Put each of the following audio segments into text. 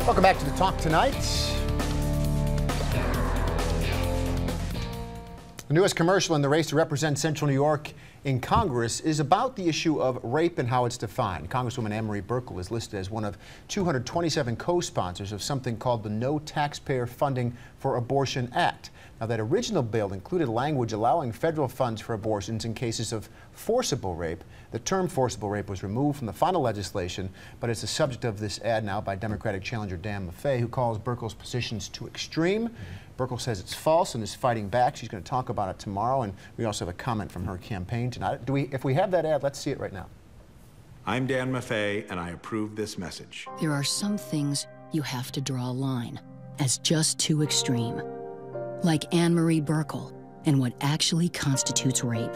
Welcome back to the Talk Tonight. The newest commercial in the race to represent Central New York in Congress is about the issue of rape and how it's defined. Congresswoman Buerkle is listed as one of 227 co-sponsors of something called the No Taxpayer Funding for Abortion Act. Now, that original bill included language allowing federal funds for abortions in cases of forcible rape. The term forcible rape was removed from the final legislation, but it's the subject of this ad now by Democratic challenger Dan Maffei, who calls Buerkle's positions too extreme. Buerkle says it's false and is fighting back. She's going to talk about it tomorrow, and we also have a comment from her campaign tonight. If we have that ad, let's see it right now. I'm Dan Maffei, and I approve this message. There are some things you have to draw a line as just too extreme. Like Anne-Marie Buerkle and what actually constitutes rape.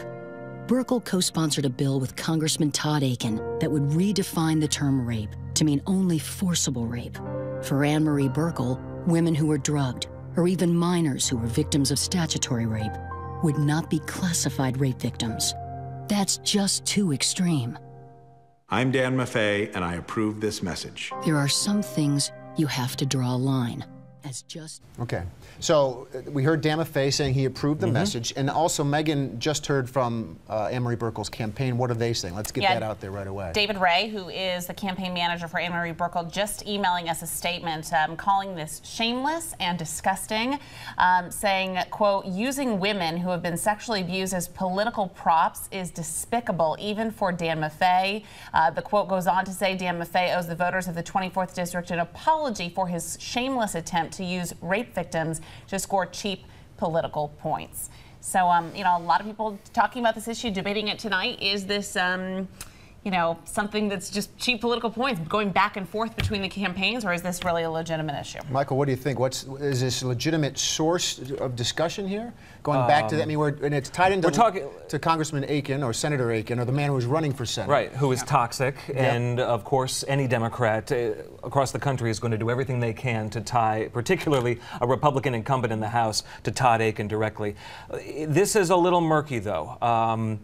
Buerkle co-sponsored a bill with Congressman Todd Akin that would redefine the term rape to mean only forcible rape. For Anne-Marie Buerkle, women who were drugged, or even minors who were victims of statutory rape, would not be classified rape victims. That's just too extreme. I'm Dan Maffei, and I approve this message. There are some things you have to draw a line as just... Okay, so we heard Dan Maffei saying he approved the message, and also Megan just heard from Anne-Marie Buerkle's campaign. What are they saying? Let's get that out there right away. David Ray, who is the campaign manager for Anne-Marie Buerkle, just emailing us a statement calling this shameless and disgusting, saying, quote, using women who have been sexually abused as political props is despicable, even for Dan Maffei. The quote goes on to say Dan Maffei owes the voters of the 24th District an apology for his shameless attempt to use rape victims to score cheap political points. So, you know, a lot of people talking about this issue, debating it tonight. Is this, you know, something that's just cheap political points going back and forth between the campaigns, or is this really a legitimate issue? Michael, what do you think? Is this a legitimate source of discussion here? Going back to that, I mean, and it's tied into to Congressman Akin or Senator Akin, or the man who was running for Senate. Right, who is toxic, and of course, any Democrat across the country is going to do everything they can to tie, particularly a Republican incumbent in the House, to Todd Akin directly. This is a little murky, though.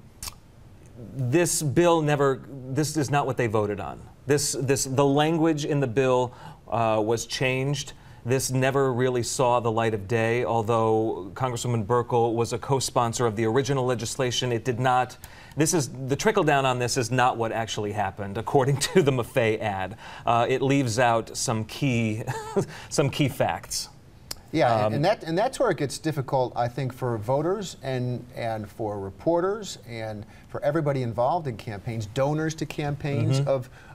This bill this is not what they voted on. The language in the bill was changed. This never really saw the light of day, although Congresswoman Buerkle was a co-sponsor of the original legislation. It did not, the trickle down on this is not what actually happened, according to the Maffei ad. It leaves out some key, some key facts. Yeah, and that's where it gets difficult, I think, for voters and for reporters and for everybody involved in campaigns, donors to campaigns,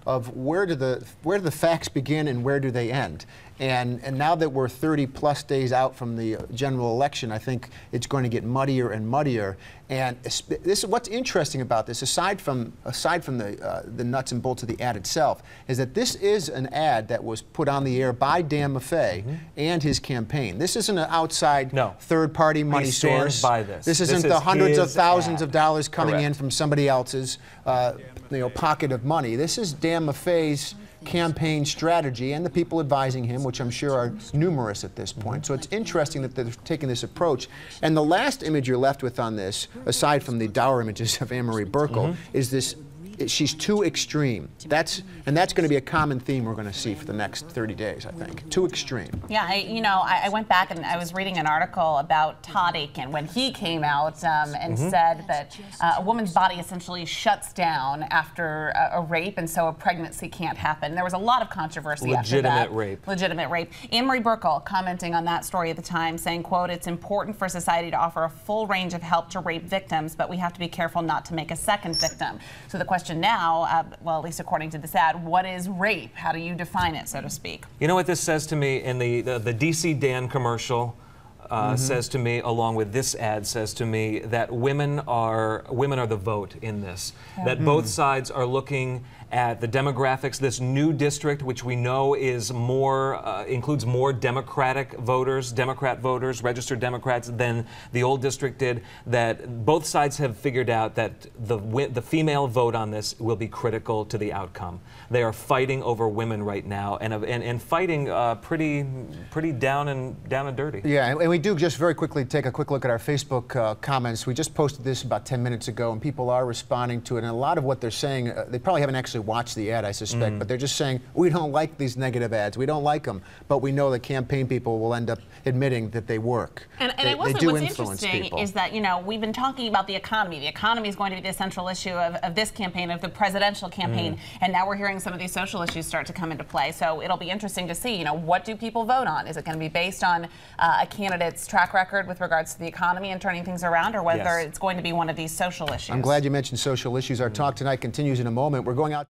of where do the facts begin and where do they end. And now that we're 30+ days out from the general election, I think it's going to get muddier and muddier. And this is what's interesting about this, aside from the nuts and bolts of the ad itself, is that this is an ad that was put on the air by Dan Maffei and his campaign. This isn't an outside third-party money source. By this. This isn't the hundreds of thousands of dollars coming in from somebody else's pocket of money. This is Dan Maffei's campaign strategy and the people advising him, which I'm sure are numerous at this point. So it's interesting that they're taking this approach. And the last image you're left with on this, aside from the dour images of Anne-Marie Buerkle, is this: she's too extreme. That's going to be a common theme we're going to see for the next 30 days, I think. Too extreme. Yeah, I went back and I was reading an article about Todd Akin when he came out and said that a woman's body essentially shuts down after a rape, and so a pregnancy can't happen. There was a lot of controversy after that. Legitimate rape. Anne-Marie Buerkle commenting on that story at the time, saying, quote, "It's important for society to offer a full range of help to rape victims, but we have to be careful not to make a second victim." So the question now, well, at least according to this ad, what is rape? How do you define it, so to speak? You know what this says to me? In the DC Dan commercial says to me, along with this ad, says to me that women are the vote in this. That both sides are looking at the demographics. This new district, which we know is includes more Democrat voters, registered Democrats, than the old district did. That both sides have figured out that the female vote on this will be critical to the outcome. They are fighting over women right now, and fighting pretty down and dirty. Yeah, and we do just very quickly take a quick look at our Facebook comments. We just posted this about 10 minutes ago, and people are responding to it. And a lot of what they're saying, they probably haven't actually watched the ad, I suspect, but they're just saying, we don't like these negative ads. We don't like them. But we know that campaign people will end up admitting that they work. And they do what's influence interesting people. is that, you know, we've been talking about the economy. The economy is going to be the central issue of this campaign, of the presidential campaign. And now we're hearing some of these social issues start to come into play. So it'll be interesting to see, you know, what do people vote on? Is it going to be based on a candidate's track record with regards to the economy and turning things around, or whether it's going to be one of these social issues? I'm glad you mentioned social issues. Our talk tonight continues in a moment. We're going out.